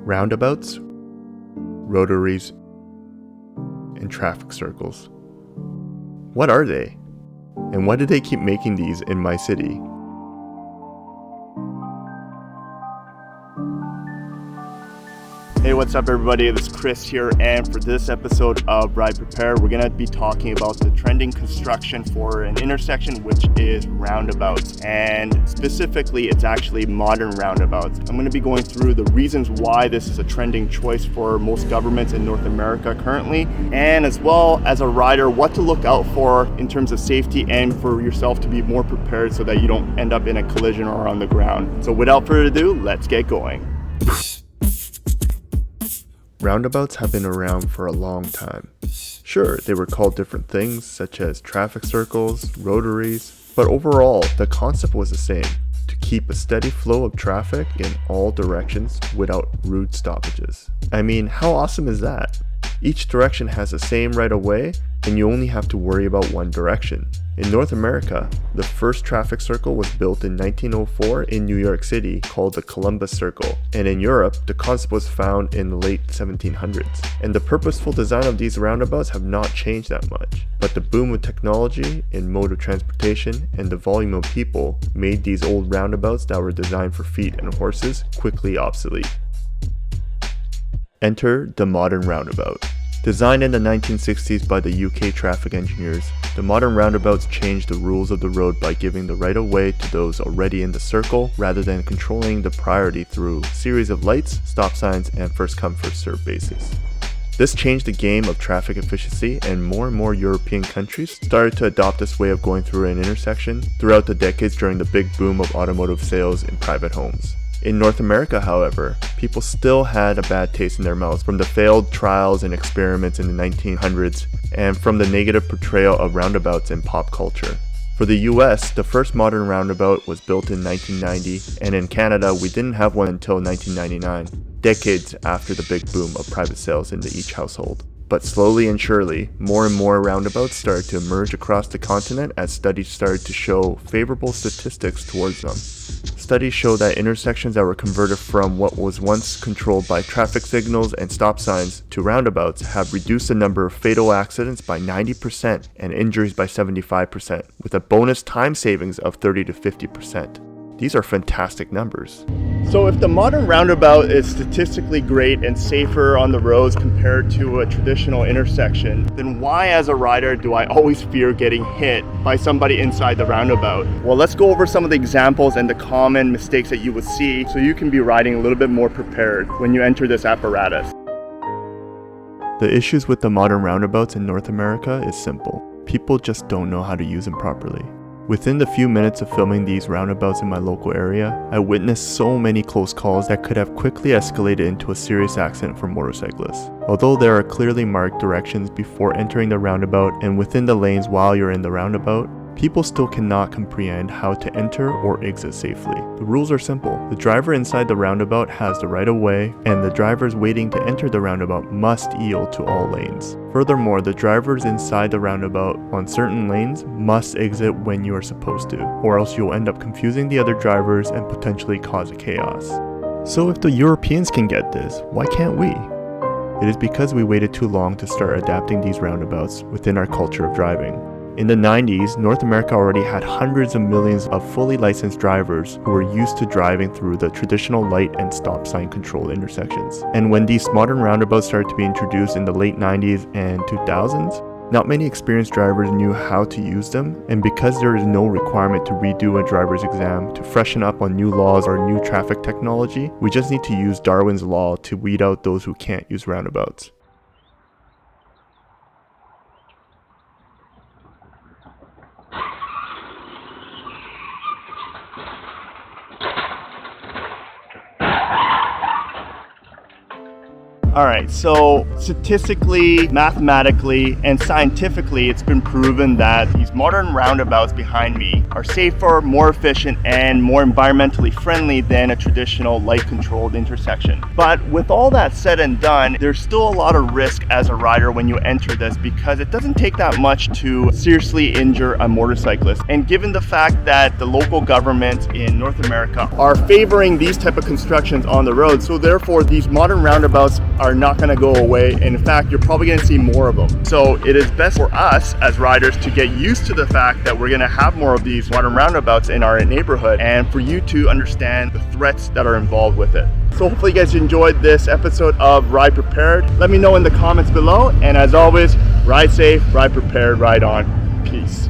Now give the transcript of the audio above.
Roundabouts, rotaries, and traffic circles. What are they? And why do they keep making these in my city? Hey, what's up everybody? This is Chris here, and for this episode of Ride Prepare, we're gonna be talking about the trending construction for an intersection, which is roundabouts. And specifically, it's actually modern roundabouts. I'm gonna be going through the reasons why this is a trending choice for most governments in North America currently, and as well as a rider, what to look out for in terms of safety and for yourself to be more prepared so that you don't end up in a collision or on the ground. So without further ado, let's get going. Roundabouts have been around for a long time. Sure, they were called different things such as traffic circles, rotaries, but overall, the concept was the same: to keep a steady flow of traffic in all directions without rude stoppages. I mean, how awesome is that? Each direction has the same right of way, and you only have to worry about one direction. In North America, the first traffic circle was built in 1904 in New York City called the Columbus Circle, and in Europe, the concept was found in the late 1700s. And the purposeful design of these roundabouts have not changed that much, but the boom of technology in mode of transportation and the volume of people made these old roundabouts that were designed for feet and horses quickly obsolete. Enter the modern roundabout. Designed in the 1960s by the UK traffic engineers, the modern roundabouts changed the rules of the road by giving the right-of-way to those already in the circle rather than controlling the priority through a series of lights, stop signs, and first-come, first-served basis. This changed the game of traffic efficiency, and more European countries started to adopt this way of going through an intersection throughout the decades during the big boom of automotive sales in private homes. In North America, however, people still had a bad taste in their mouths from the failed trials and experiments in the 1900s and from the negative portrayal of roundabouts in pop culture. For the US, the first modern roundabout was built in 1990, and in Canada, we didn't have one until 1999, decades after the big boom of private sales into each household. But slowly and surely, more and more roundabouts started to emerge across the continent as studies started to show favorable statistics towards them. Studies show that intersections that were converted from what was once controlled by traffic signals and stop signs to roundabouts have reduced the number of fatal accidents by 90% and injuries by 75%, with a bonus time savings of 30 to 50%. These are fantastic numbers. So if the modern roundabout is statistically great and safer on the roads compared to a traditional intersection, then why as a rider do I always fear getting hit by somebody inside the roundabout? Well, let's go over some of the examples and the common mistakes that you would see so you can be riding a little bit more prepared when you enter this apparatus. The issues with the modern roundabouts in North America is simple. People just don't know how to use them properly. Within the few minutes of filming these roundabouts in my local area, I witnessed so many close calls that could have quickly escalated into a serious accident for motorcyclists. Although there are clearly marked directions before entering the roundabout and within the lanes while you're in the roundabout, people still cannot comprehend how to enter or exit safely. The rules are simple. The driver inside the roundabout has the right of way, and the drivers waiting to enter the roundabout must yield to all lanes. Furthermore, the drivers inside the roundabout on certain lanes must exit when you are supposed to, or else you'll end up confusing the other drivers and potentially cause a chaos. So if the Europeans can get this, why can't we? It is because we waited too long to start adapting these roundabouts within our culture of driving. In the 90s, North America already had hundreds of millions of fully licensed drivers who were used to driving through the traditional light and stop sign controlled intersections. And when these modern roundabouts started to be introduced in the late 90s and 2000s, not many experienced drivers knew how to use them, and because there is no requirement to redo a driver's exam to freshen up on new laws or new traffic technology, we just need to use Darwin's law to weed out those who can't use roundabouts. All right, so statistically, mathematically, and scientifically, it's been proven that these modern roundabouts behind me are safer, more efficient, and more environmentally friendly than a traditional light-controlled intersection. But with all that said and done, there's still a lot of risk as a rider when you enter this because it doesn't take that much to seriously injure a motorcyclist. And given the fact that the local government in North America are favoring these type of constructions on the road, so therefore these modern roundabouts are not going to go away, and in fact you're probably going to see more of them. So it is best for us as riders to get used to the fact that we're going to have more of these modern roundabouts in our neighborhood, and for you to understand the threats that are involved with it. So hopefully you guys enjoyed this episode of Ride Prepared. Let me know in the comments below, and as always, ride safe, ride prepared, ride on. Peace.